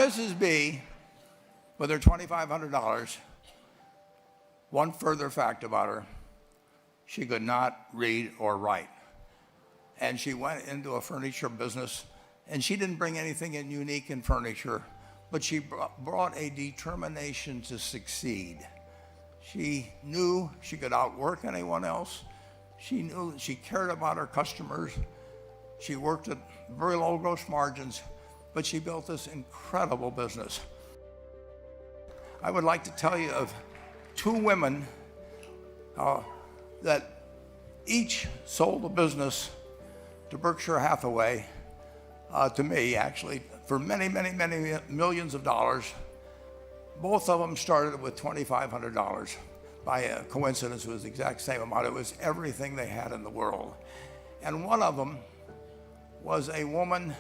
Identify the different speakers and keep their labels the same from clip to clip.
Speaker 1: Mrs. B, with her $2,500, one further fact about her, she could not read or write. And she went into a furniture business, and she didn't bring anything unique in furniture, but she brought a determination to succeed. She knew she could outwork anyone else. She knew she cared about her customers. She worked at very low gross margins, but she built this incredible business. I would like to tell you of two women that each sold a business to Berkshire Hathaway, to me actually, for many, many, many millions of dollars. Both of them started with $2,500. By a coincidence, it was the exact same amount. It was everything they had in the world. And one of them was a woman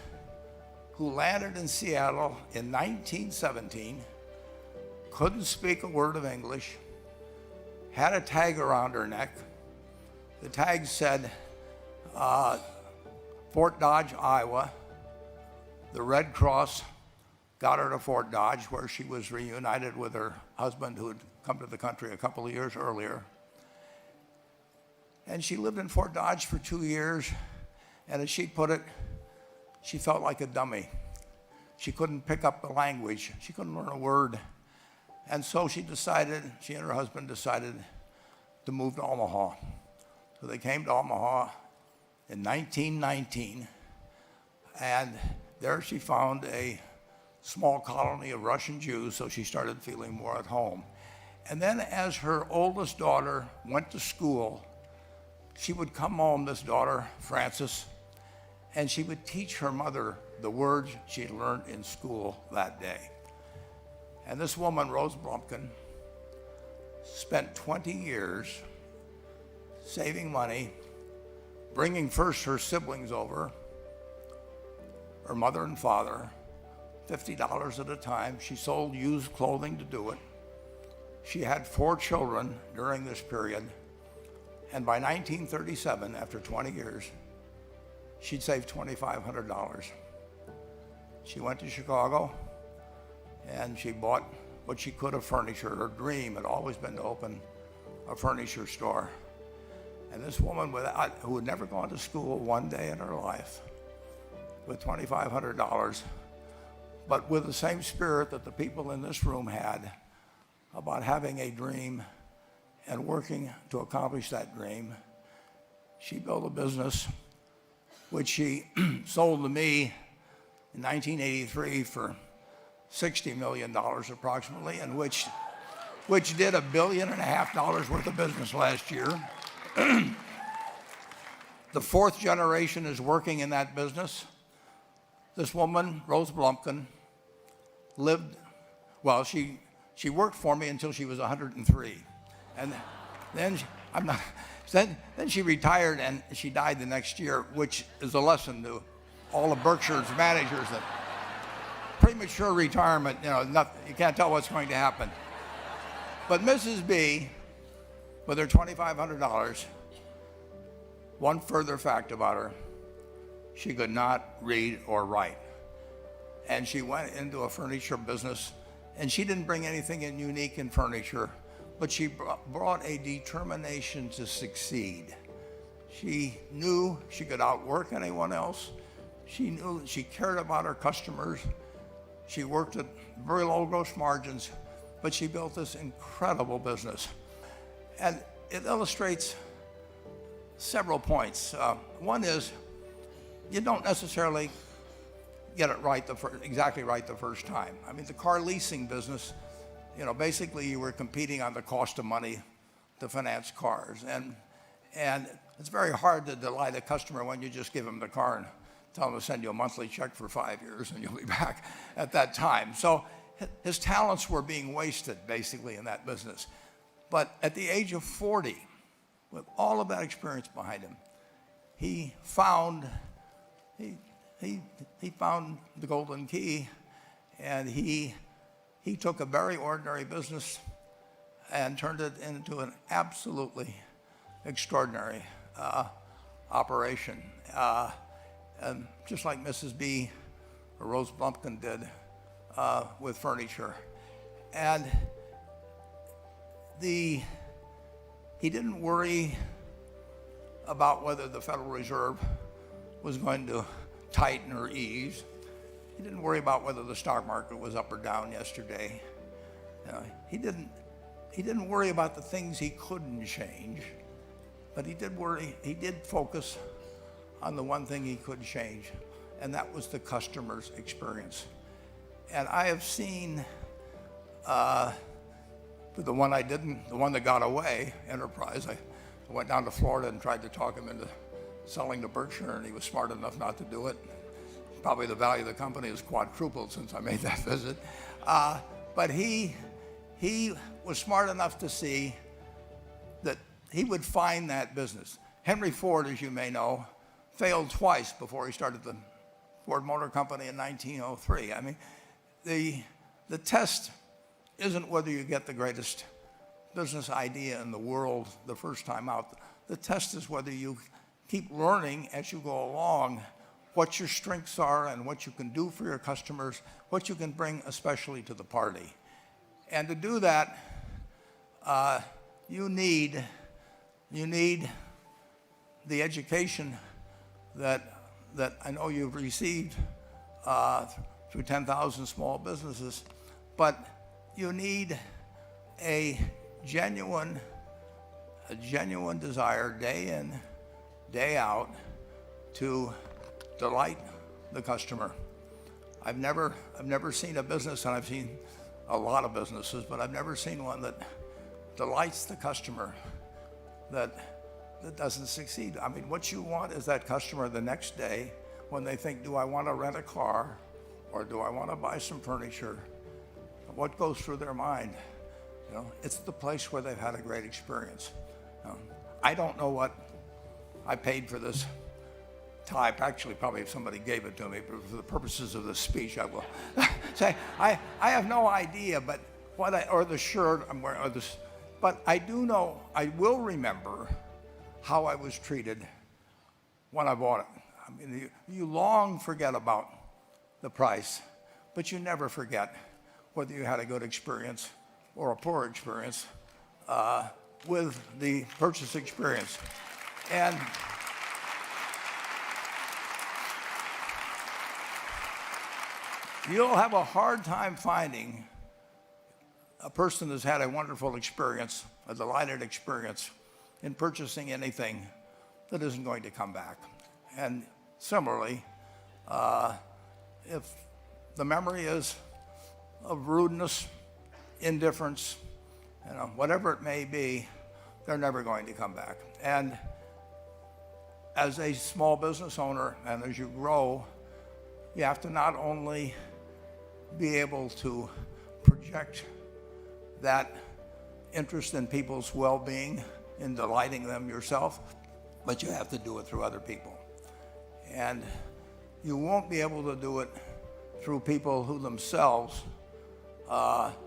Speaker 1: who landed in Seattle in 1917, couldn't speak a word of English, had a tag around her neck. The tag said, Fort Dodge, Iowa. The Red Cross got her to Fort Dodge, where she was reunited with her husband, who had come to the country a couple of years earlier. And she lived in Fort Dodge for 2 years, and as she put it, she felt like a dummy. She couldn't pick up the language. She couldn't learn a word. And so she and her husband decided to move to Omaha. So they came to Omaha in 1919, and there she found a small colony of Russian Jews, so she started feeling more at home. And then as her oldest daughter went to school, she would come home, this daughter, Frances, and she would teach her mother the words she had learned in school that day. And this woman, Rose Blumpkin, spent 20 years saving money, bringing first her siblings over, her mother and father, $50 at a time. She sold used clothing to do it. She had 4 children during this period. And by 1937, after 20 years, she'd saved $2,500. She went to Chicago and she bought what she could of furniture. Her dream had always been to open a furniture store. And this woman who had never gone to school one day in her life, with $2,500, but with the same spirit that the people in this room had about having a dream and working to accomplish that dream, she built a business which she sold to me in 1983 for $60 million approximately, and which did $1.5 billion worth of business last year. The 4th generation is working in that business. This woman, Rose Blumpkin, she worked for me until she was 103. And then she retired and she died the next year, which is a lesson to all of Berkshire's managers that premature retirement, you can't tell what's going to happen. But Mrs. B, with her $2,500, one further fact about her, she could not read or write. And she went into a furniture business, and she didn't bring anything unique in furniture, but she brought a determination to succeed. She knew she could outwork anyone else. She knew she cared about her customers. She worked at very low gross margins, but she built this incredible business. And it illustrates several points. One is, you don't necessarily get it right exactly right the first time. I mean, the car leasing business, basically you were competing on the cost of money to finance cars. And it's very hard to delight a customer when you just give them the car and tell them to send you a monthly check for 5 years and you'll be back at that time. So his talents were being wasted basically in that business. But at the age of 40, with all of that experience behind him, he found the golden key, and he took a very ordinary business and turned it into an absolutely extraordinary operation. And just like Mrs. B or Rose Blumpkin did, with furniture. And he didn't worry about whether the Federal Reserve was going to tighten or ease. He didn't worry about whether the stock market was up or down yesterday. He didn't worry about the things he couldn't change, but he did focus on the one thing he could change, and that was the customer's experience. And I have seen the one that got away, Enterprise. I went down to Florida and tried to talk him into selling to Berkshire, and he was smart enough not to do it. Probably the value of the company has quadrupled since I made that visit. But he was smart enough to see that he would find that business. Henry Ford, as you may know, failed twice before he started the Ford Motor Company in 1903. I mean, the test isn't whether you get the greatest business idea in the world the first time out. The test is whether you keep learning as you go along what your strengths are and what you can do for your customers, what you can bring especially to the party. And to do that, you need the education that I know you've received through 10,000 small businesses, but you need a genuine desire day in, day out to delight the customer. I've never seen a business, and I've seen a lot of businesses, but I've never seen one that delights the customer that doesn't succeed. I mean, what you want is that customer the next day when they think, do I want to rent a car or do I want to buy some furniture? What goes through their mind? It's the place where they've had a great experience. I don't know what I paid for this tie. Actually, probably if somebody gave it to me, but for the purposes of this speech, I will say I have no idea. But or the shirt I'm wearing, but I do know. I will remember how I was treated when I bought it. I mean, you long forget about the price, but you never forget whether you had a good experience or a poor experience with the purchase experience. And you'll have a hard time finding a person that's had a wonderful experience, a delighted experience in purchasing anything that isn't going to come back. And similarly, if the memory is of rudeness, indifference, whatever it may be, they're never going to come back. And as a small business owner, and as you grow, you have to not only be able to project that interest in people's well-being, in delighting them yourself, but you have to do it through other people. And you won't be able to do it through people who themselves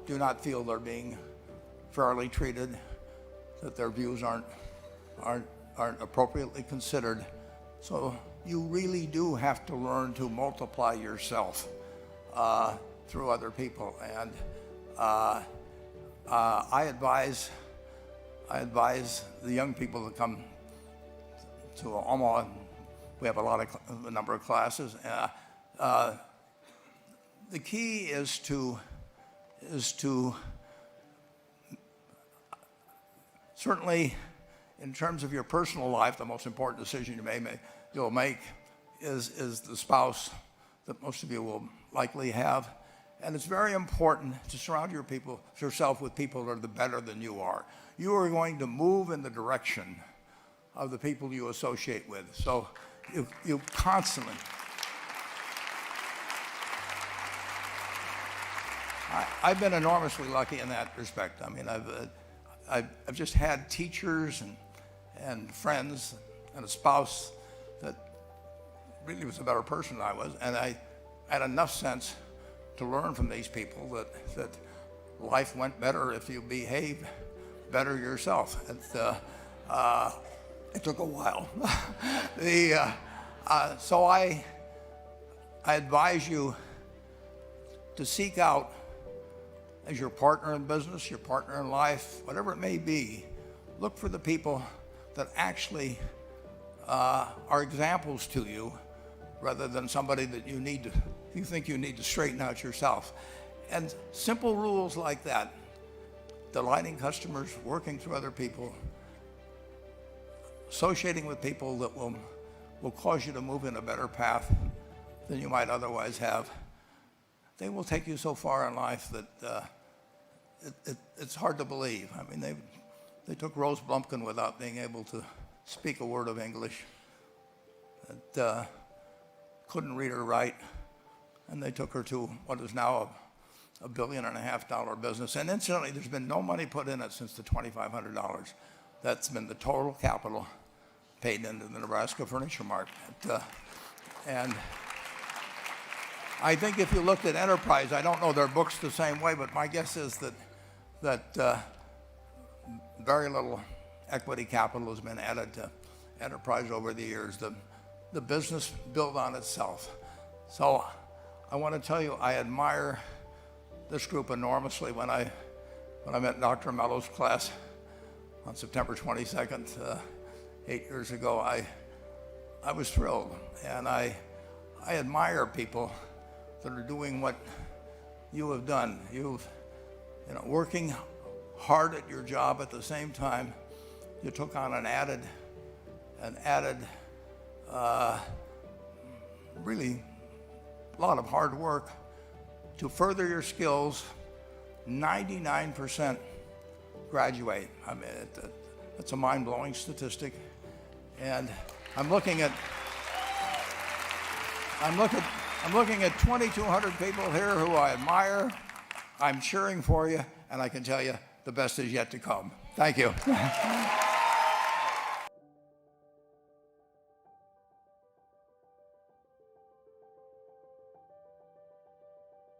Speaker 1: do not feel they're being fairly treated, that their views aren't appropriately considered. So you really do have to learn to multiply yourself through other people. And I advise the young people to come to Omaha. We have a number of classes. The key is to certainly, in terms of your personal life, the most important decision you'll make is the spouse that most of you will likely have. And it's very important to surround yourself with people that are better than you are. You are going to move in the direction of the people you associate with. So you constantly. I've been enormously lucky in that respect. I mean, I've just had teachers and friends and a spouse that really was a better person than I was, and I had enough sense to learn from these people that life went better if you behave better yourself. It took a while. So I advise you to seek out, as your partner in business, your partner in life, whatever it may be, look for the people that actually are examples to you rather than somebody that you think you need to straighten out yourself. And simple rules like that, delighting customers, working through other people, associating with people that will cause you to move in a better path than you might otherwise have. They will take you so far in life that it's hard to believe. I mean, they took Rose Blumpkin without being able to speak a word of English, and couldn't read or write, and they took her to what is now a $1.5 billion business. And incidentally, there's been no money put in it since the $2,500. That's been the total capital paid into the Nebraska Furniture Mart. And I think if you looked at Enterprise, I don't know their books the same way, but my guess is that very little equity capital has been added to Enterprise over the years. The business built on itself. So I want to tell you, I admire this group enormously. When I met Dr. Mello's class on September 22nd, 8 years ago, I was thrilled. And I admire people that are doing what you have done. Working hard at your job at the same time, you took on an added really a lot of hard work to further your skills. 99% graduate. I mean, it's a mind-blowing statistic. And I'm looking at 2,200 people here who I admire. I'm cheering for you, and I can tell you the best is yet to come. Thank you.